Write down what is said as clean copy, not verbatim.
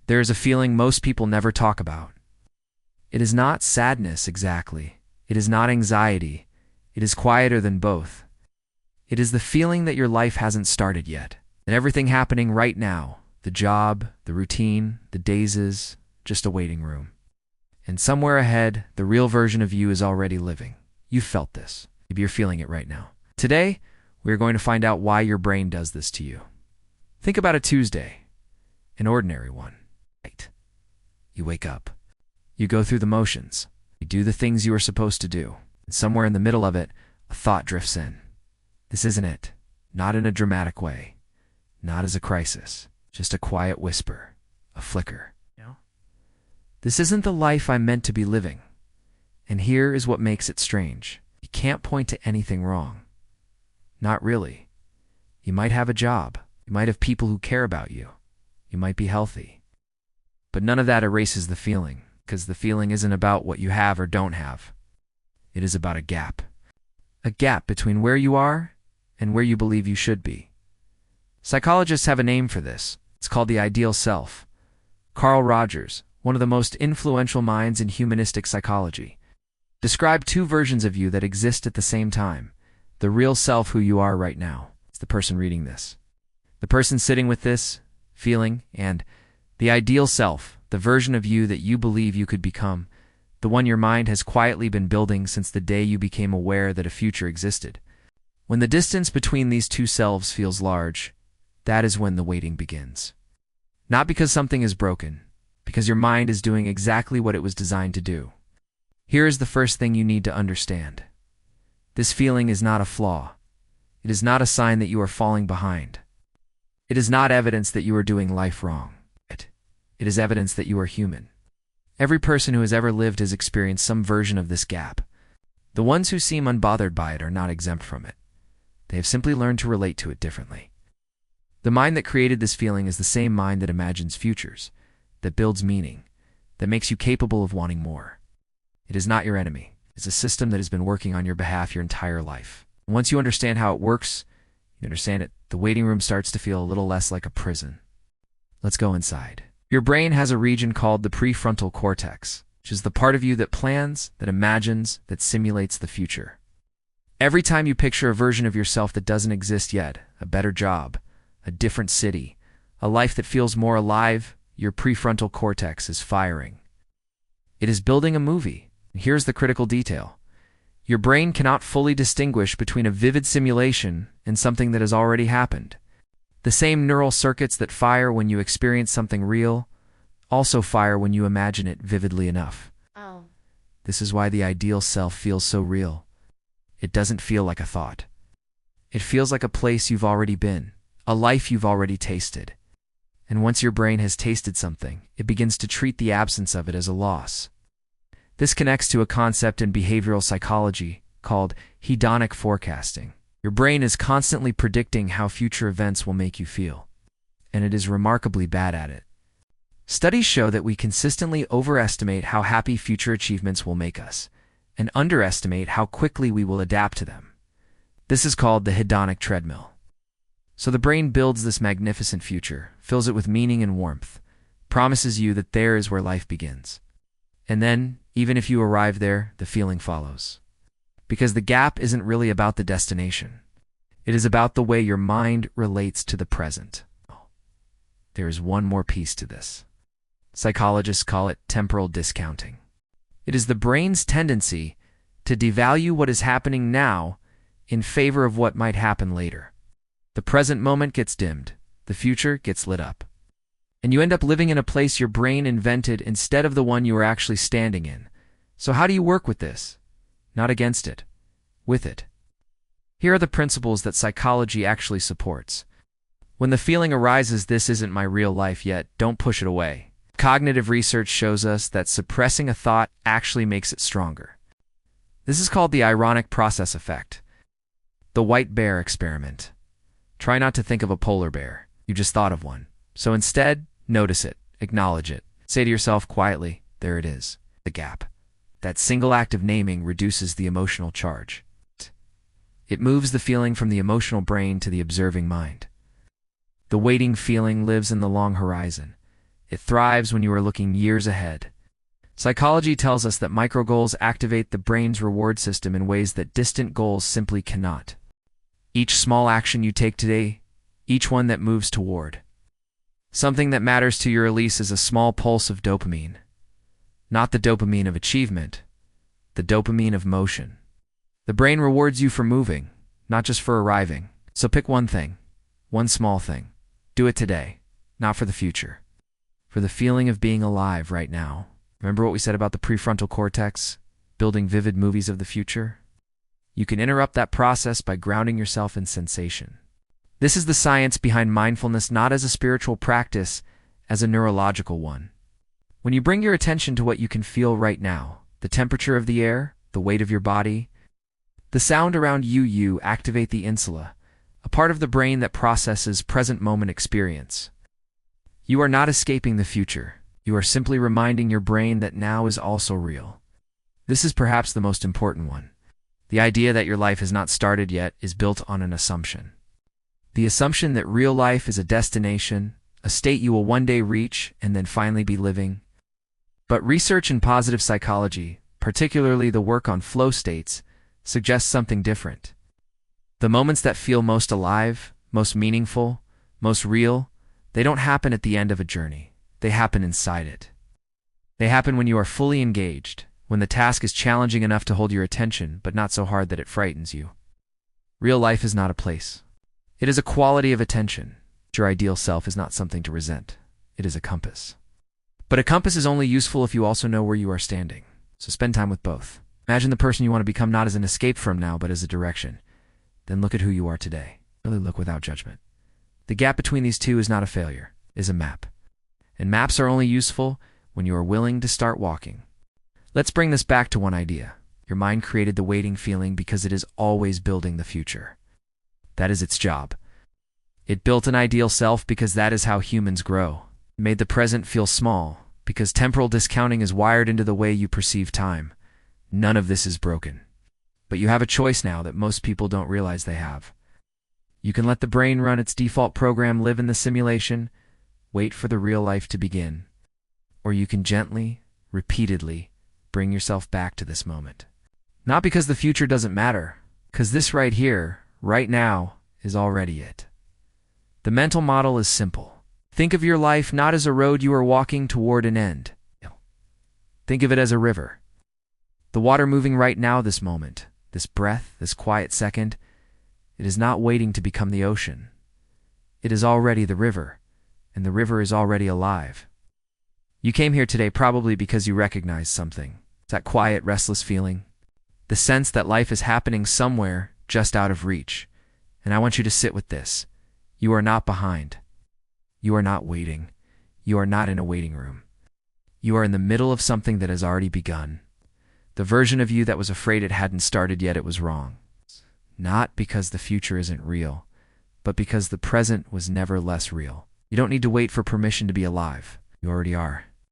There is a feeling most people never talk about. It is not sadness exactly. It is not anxiety. It is quieter than both. It is the feeling that your life hasn't started yet, that everything happening right now, the job, the routine, the days is just a waiting room. And somewhere ahead, the real version of you is already living. You've felt this. Maybe you're feeling it right now. Today, we are going to find out why your brain does this to you. Think about a Tuesday, an ordinary one. Right. You wake up. You go through the motions. You do the things you are supposed to do. And somewhere in the middle of it, a thought drifts in. This isn't it. Not in a dramatic way. Not as a crisis. Just a quiet whisper. A flicker. This isn't the life I'm meant to be living. And here is what makes it strange. You can't point to anything wrong. Not really. You might have a job. You might have people who care about you. You might be healthy. But none of that erases the feeling, because the feeling isn't about what you have or don't have. It is about a gap. A gap between where you are and where you believe you should be. Psychologists have a name for this. It's called the ideal self. Carl Rogers, one of the most influential minds in humanistic psychology, described two versions of you that exist at the same time. The real self, who you are right now. It's the person reading this. The person sitting with this, feeling, and the ideal self, the version of you that you believe you could become, the one your mind has quietly been building since the day you became aware that a future existed. When the distance between these two selves feels large, that is when the waiting begins. Not because something is broken, because your mind is doing exactly what it was designed to do. Here is the first thing you need to understand. This feeling is not a flaw. It is not a sign that you are falling behind. It is not evidence that you are doing life wrong. It is evidence that you are human. Every person who has ever lived has experienced some version of this gap. The ones who seem unbothered by it are not exempt from it. They have simply learned to relate to it differently. The mind that created this feeling is the same mind that imagines futures, that builds meaning, that makes you capable of wanting more. It is not your enemy. It's a system that has been working on your behalf your entire life. Once you understand how it works, you understand it, the waiting room starts to feel a little less like a prison. Let's go inside. Your brain has a region called the prefrontal cortex, which is the part of you that plans, that imagines, that simulates the future. Every time you picture a version of yourself that doesn't exist yet, a better job, a different city, a life that feels more alive, your prefrontal cortex is firing. It is building a movie. Here's the critical detail. Your brain cannot fully distinguish between a vivid simulation and something that has already happened. The same neural circuits that fire when you experience something real also fire when you imagine it vividly enough. Oh. This is why the ideal self feels so real. It doesn't feel like a thought. It feels like a place you've already been, a life you've already tasted. And once your brain has tasted something, it begins to treat the absence of it as a loss. This connects to a concept in behavioral psychology called hedonic forecasting. Your brain is constantly predicting how future events will make you feel, and it is remarkably bad at it. Studies show that we consistently overestimate how happy future achievements will make us, and underestimate how quickly we will adapt to them. This is called the hedonic treadmill. So the brain builds this magnificent future, fills it with meaning and warmth, promises you that there is where life begins. And then, even if you arrive there, the feeling follows. Because the gap isn't really about the destination. It is about the way your mind relates to the present. There is one more piece to this. Psychologists call it temporal discounting. It is the brain's tendency to devalue what is happening now in favor of what might happen later. The present moment gets dimmed. The future gets lit up. And you end up living in a place your brain invented instead of the one you are actually standing in. So how do you work with this? Not against it. With it. Here are the principles that psychology actually supports. When the feeling arises, this isn't my real life yet, don't push it away. Cognitive research shows us that suppressing a thought actually makes it stronger. This is called the ironic process effect. The white bear experiment. Try not to think of a polar bear. You just thought of one. So instead, notice it, acknowledge it. Say to yourself quietly, there it is, the gap. That single act of naming reduces the emotional charge. It moves the feeling from the emotional brain to the observing mind. The waiting feeling lives in the long horizon. It thrives when you are looking years ahead. Psychology tells us that micro-goals activate the brain's reward system in ways that distant goals simply cannot. Each small action you take today, each one that moves toward something that matters to your release is a small pulse of dopamine. Not the dopamine of achievement, the dopamine of motion. The brain rewards you for moving, not just for arriving. So pick one thing, one small thing. Do it today, not for the future. For the feeling of being alive right now. Remember what we said about the prefrontal cortex, building vivid movies of the future? You can interrupt that process by grounding yourself in sensation. This is the science behind mindfulness, not as a spiritual practice, as a neurological one. When you bring your attention to what you can feel right now, the temperature of the air, the weight of your body, the sound around you, you activate the insula, a part of the brain that processes present moment experience. You are not escaping the future. You are simply reminding your brain that now is also real. This is perhaps the most important one. The idea that your life has not started yet is built on an assumption. The assumption that real life is a destination, a state you will one day reach and then finally be living. But research in positive psychology, particularly the work on flow states, suggests something different. The moments that feel most alive, most meaningful, most real, they don't happen at the end of a journey. They happen inside it. They happen when you are fully engaged, when the task is challenging enough to hold your attention, but not so hard that it frightens you. Real life is not a place. It is a quality of attention. Your ideal self is not something to resent. It is a compass. But a compass is only useful if you also know where you are standing. So spend time with both. Imagine the person you want to become not as an escape from now, but as a direction. Then look at who you are today. Really look without judgment. The gap between these two is not a failure, it is a map. And maps are only useful when you are willing to start walking. Let's bring this back to one idea. Your mind created the waiting feeling because it is always building the future. That is its job. It built an ideal self because that is how humans grow. It made the present feel small because temporal discounting is wired into the way you perceive time. None of this is broken. But you have a choice now that most people don't realize they have. You can let the brain run its default program, live in the simulation, wait for the real life to begin. Or you can gently, repeatedly, bring yourself back to this moment. Not because the future doesn't matter, because this right here, right now, is already it. The mental model is simple. Think of your life not as a road you are walking toward an end. Think of it as a river. The water moving right now, this moment, this breath, this quiet second, it is not waiting to become the ocean. It is already the river, and the river is already alive. You came here today probably because you recognize something. That quiet, restless feeling. The sense that life is happening somewhere just out of reach. And I want you to sit with this. You are not behind. You are not waiting. You are not in a waiting room. You are in the middle of something that has already begun. The version of you that was afraid it hadn't started yet, it was wrong. Not because the future isn't real, but because the present was never less real. You don't need to wait for permission to be alive. You already are.